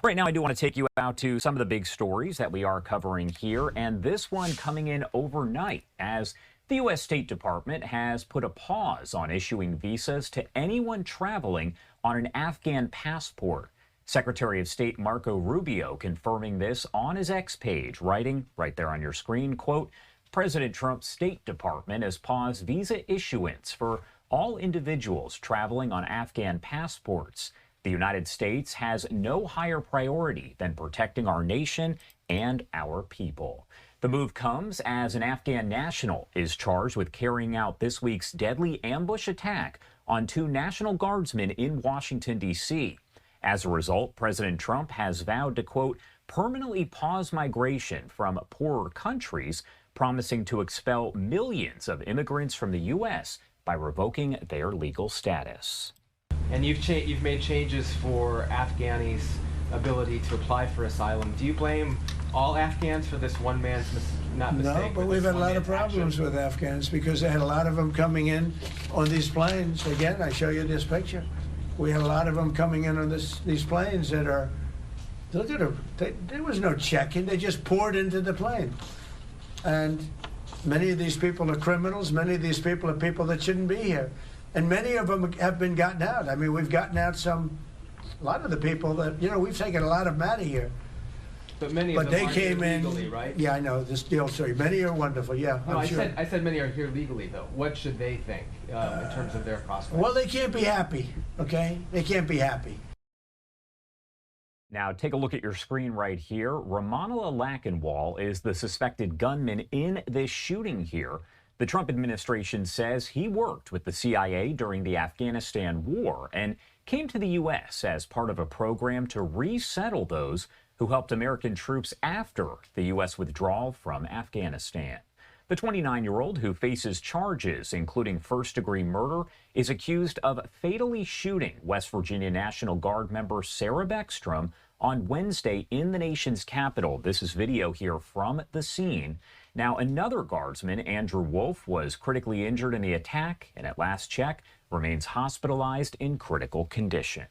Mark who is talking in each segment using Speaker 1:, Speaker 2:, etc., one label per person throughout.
Speaker 1: Right now, I do want to take you out to some of the big stories that we are covering here, and this one coming in overnight as the U.S. State Department has put a pause on issuing visas to anyone traveling on an Afghan passport. Secretary of State Marco Rubio confirming this on his X page, writing right there on your screen, quote, President Trump's State Department has paused visa issuance for all individuals traveling on Afghan passports. The United States has no higher priority than protecting our nation and our people. The move comes as an Afghan national is charged with carrying out this week's deadly ambush attack on two National Guardsmen in Washington, D.C. As a result, President Trump has vowed to, quote, permanently pause migration from poorer countries, promising to expel millions of immigrants from the U.S. by revoking their legal status.
Speaker 2: And you've made changes for Afghanis' ability to apply for asylum. Do you blame all Afghans for this one man's mistake?
Speaker 3: No, but we've had a lot of problems with Afghans because they had a lot of them coming in on these planes. Again, I show you this picture. We had a lot of them coming in on these planes that are, look at them. There was no check-in. They just poured into the plane. And many of these people are criminals. Many of these people are people that shouldn't be here. And many of them have been gotten out. I mean, we've gotten out a lot of the people that, we've taken a lot of them out of here.
Speaker 2: But many of them
Speaker 3: they
Speaker 2: are
Speaker 3: came
Speaker 2: here
Speaker 3: in
Speaker 2: legally, right?
Speaker 3: Yeah, I know, this deal story. Many are wonderful, yeah.
Speaker 2: No,
Speaker 3: I'm sure.
Speaker 2: I said many are here legally, though. What should they think in terms of their prospects?
Speaker 3: Well, they can't be happy, okay? They can't be happy.
Speaker 1: Now, take a look at your screen right here. Ramanullah Lackenwall is the suspected gunman in this shooting here. The Trump administration says he worked with the CIA during the Afghanistan war and came to the U.S. as part of a program to resettle those who helped American troops after the U.S. withdrawal from Afghanistan. The 29-year-old who faces charges, including first-degree murder, is accused of fatally shooting West Virginia National Guard member Sarah Beckstrom on Wednesday in the nation's capital. This is video here from the scene. Now, another guardsman, Andrew Wolfe, was critically injured in the attack and at last check remains hospitalized in critical condition.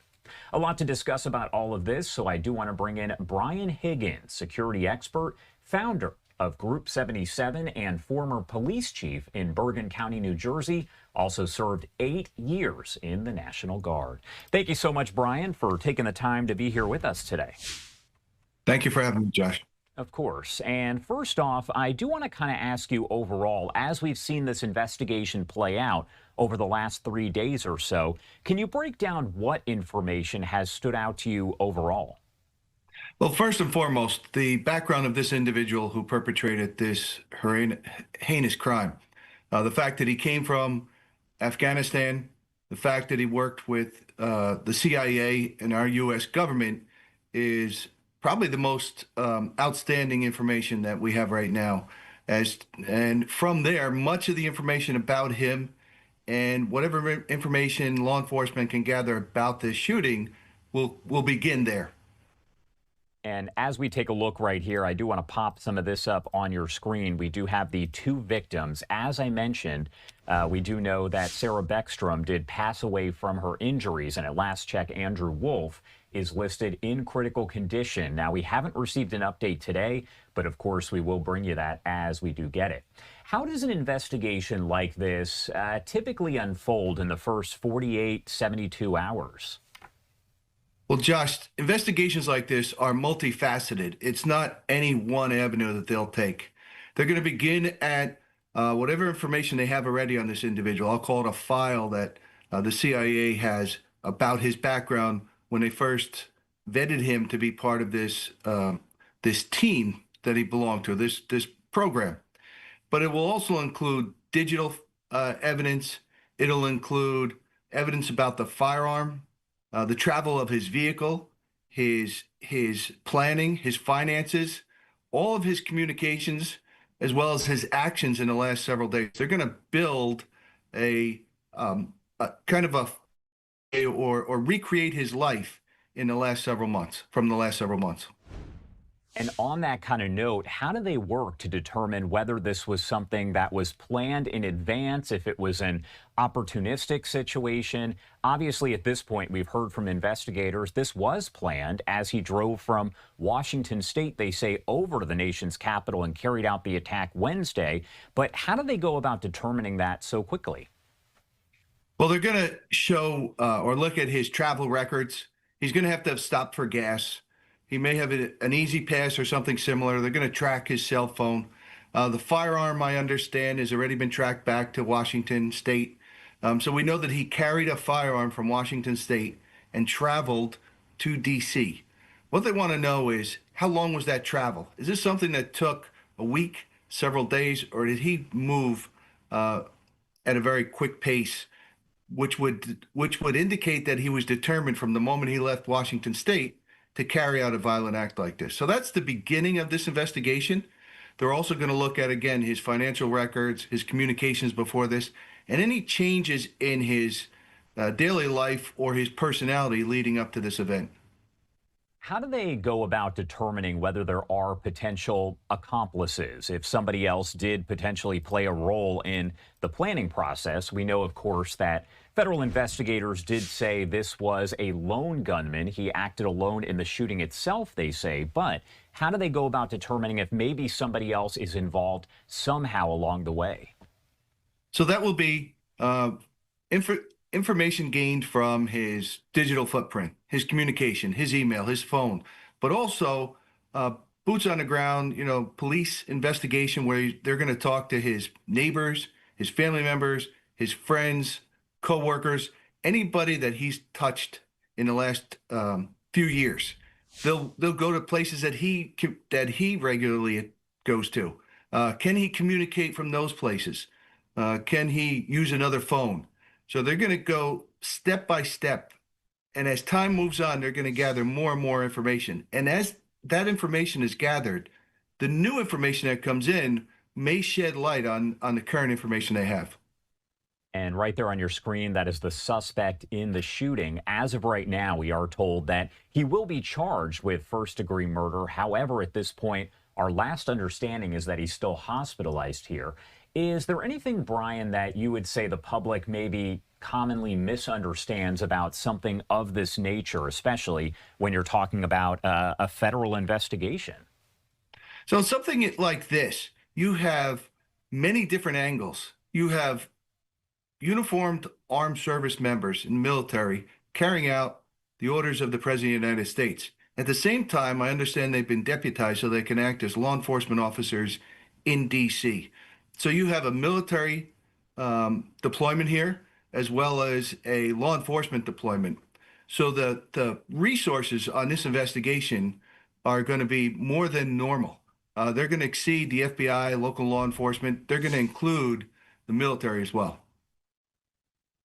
Speaker 1: A lot to discuss about all of this, so I do want to bring in Brian Higgins, security expert, founder of Group 77 and former police chief in Bergen County, New Jersey, also served 8 years in the National Guard. Thank you so much, Brian, for taking the time to be here with us today.
Speaker 4: Thank you for having me, Josh.
Speaker 1: Of course. And first off, I do want to kind of ask you overall, as we've seen this investigation play out over the last 3 days or so, can you break down what information has stood out to you overall?
Speaker 4: Well, first and foremost, the background of this individual who perpetrated this heinous crime. The fact that he came from Afghanistan, the fact that he worked with the CIA and our U.S. government is probably the most outstanding information that we have right now. And from there, much of the information about him and whatever information law enforcement can gather about this shooting will begin there.
Speaker 1: And as we take a look right here, I do want to pop some of this up on your screen. We do have the two victims. As I mentioned, we do know that Sarah Beckstrom did pass away from her injuries, and at last check, Andrew Wolfe is listed in critical condition. Now, we haven't received an update today, but of course, we will bring you that as we do get it. How does an investigation like this typically unfold in the first 48, 72 hours?
Speaker 4: Well, Josh, investigations like this are multifaceted. It's not any one avenue that they'll take. They're going to begin at whatever information they have already on this individual. I'll call it a file that the CIA has about his background when they first vetted him to be part of this this team that he belonged to, this program. But it will also include digital evidence. It'll include evidence about the firearm, the travel of his vehicle, his planning, his finances, all of his communications, as well as his actions in the last several days. They're going to build a kind of or recreate his life in the last several months, from the last several months.
Speaker 1: And on that kind of note, how do they work to determine whether this was something that was planned in advance, if it was an opportunistic situation? Obviously, at this point, we've heard from investigators this was planned as he drove from Washington state, they say, over to the nation's capital and carried out the attack Wednesday. But how do they go about determining that so quickly?
Speaker 4: Well, they're going to show or look at his travel records. He's going to have stopped for gas. He may have an easy pass or something similar. They're going to track his cell phone. The firearm, I understand, has already been tracked back to Washington State. So we know that he carried a firearm from Washington State and traveled to D.C. What they want to know is, how long was that travel? Is this something that took a week, several days, or did he move at a very quick pace, which would indicate that he was determined from the moment he left Washington State to carry out a violent act like this? So that's the beginning of this investigation. They're also going to look at, again, his financial records, his communications before this, and any changes in his daily life or his personality leading up to this event.
Speaker 1: How do they go about determining whether there are potential accomplices? If somebody else did potentially play a role in the planning process? We know, of course, that federal investigators did say this was a lone gunman. He acted alone in the shooting itself, they say. But how do they go about determining if maybe somebody else is involved somehow along the way?
Speaker 4: So that will be information gained from his digital footprint, his communication, his email, his phone, but also boots on the ground, police investigation where they're going to talk to his neighbors, his family members, his friends, co-workers, anybody that he's touched in the last few years. They'll go to places that he regularly goes to. Can he communicate from those places? Can he use another phone? So they're going to go step by step. And as time moves on, they're going to gather more and more information. And as that information is gathered, the new information that comes in may shed light on the current information they have.
Speaker 1: And right there on your screen, that is the suspect in the shooting. As of right now, we are told that he will be charged with first-degree murder. However, at this point, our last understanding is that he's still hospitalized here. Is there anything, Brian, that you would say the public maybe commonly misunderstands about something of this nature, especially when you're talking about a federal investigation?
Speaker 4: So something like this, you have many different angles. You have uniformed armed service members in the military carrying out the orders of the President of the United States. At the same time, I understand they've been deputized so they can act as law enforcement officers in D.C. So you have a military deployment here, as well as a law enforcement deployment. So the resources on this investigation are going to be more than normal. They're going to exceed the FBI, local law enforcement. They're going to include the military as well.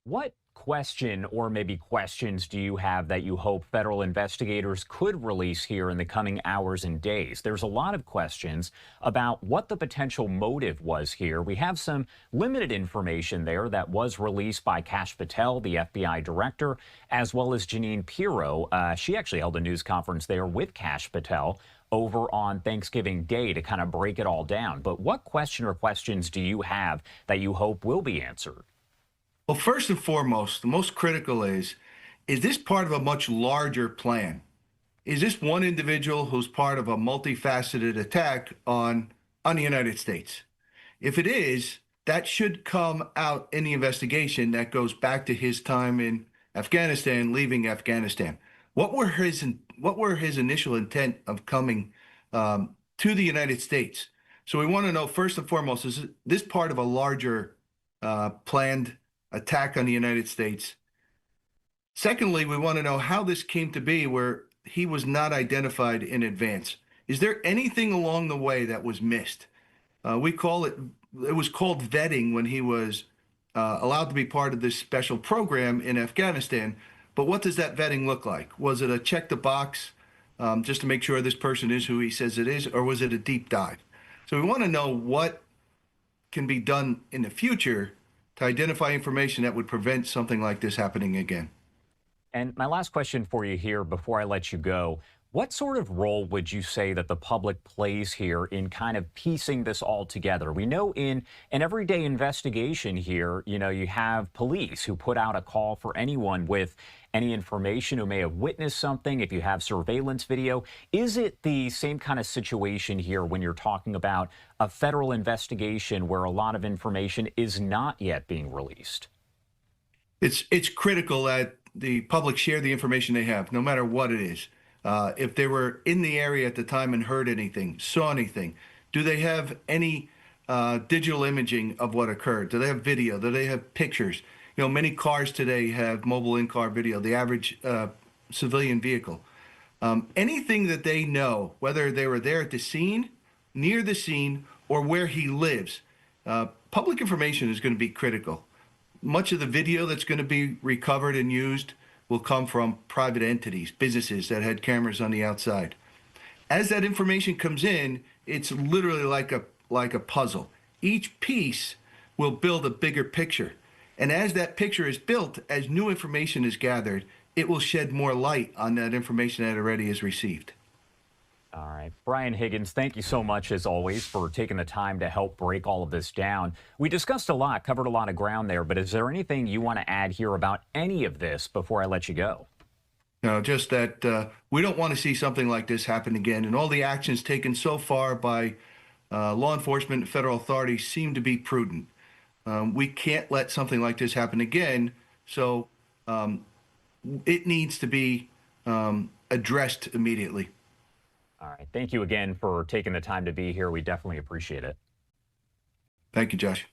Speaker 1: What question or maybe questions do you have that you hope federal investigators could release here in the coming hours and days? There's a lot of questions about what the potential motive was here. We have some limited information there that was released by Kash Patel, the FBI director, as well as Jeanine Pirro. She actually held a news conference there with Kash Patel over on Thanksgiving Day to kind of break it all down. But what question or questions do you have that you hope will be answered?
Speaker 4: Well, first and foremost, the most critical is this part of a much larger plan? Is this one individual who's part of a multifaceted attack on the United States? If it is, that should come out in the investigation that goes back to his time in Afghanistan, leaving Afghanistan. What were his initial intent of coming to the United States? So we want to know, first and foremost, is this part of a larger planned attack on the United States? Secondly, we want to know how this came to be where he was not identified in advance. Is there anything along the way that was missed? It was called vetting when he was allowed to be part of this special program in Afghanistan. But what does that vetting look like? Was it a check the box just to make sure this person is who he says it is, or was it a deep dive? So we want to know what can be done in the future to identify information that would prevent something like this happening again.
Speaker 1: And my last question for you here before I let you go, What sort of role would you say that the public plays here in kind of piecing this all together? We know in an everyday investigation here, you have police who put out a call for anyone with any information who may have witnessed something, if you have surveillance video. Is it the same kind of situation here when you're talking about a federal investigation where a lot of information is not yet being released?
Speaker 4: It's critical that the public share the information they have, no matter what it is. If they were in the area at the time and heard anything, saw anything, do they have any digital imaging of what occurred? Do they have video? Do they have pictures? Many cars today have mobile in-car video, the average civilian vehicle. Anything that they know, whether they were there at the scene, near the scene, or where he lives, public information is going to be critical. Much of the video that's going to be recovered and used will come from private entities, businesses that had cameras on the outside. As that information comes in, it's literally like a puzzle. Each piece will build a bigger picture. And as that picture is built, as new information is gathered, it will shed more light on that information that already is received.
Speaker 1: All right. Brian Higgins, thank you so much, as always, for taking the time to help break all of this down. We discussed a lot, covered a lot of ground there, but is there anything you want to add here about any of this before I let you go?
Speaker 4: No, just that we don't want to see something like this happen again. And all the actions taken so far by law enforcement and federal authorities seem to be prudent. We can't let something like this happen again, so it needs to be addressed immediately.
Speaker 1: All right. Thank you again for taking the time to be here. We definitely appreciate it.
Speaker 4: Thank you, Josh.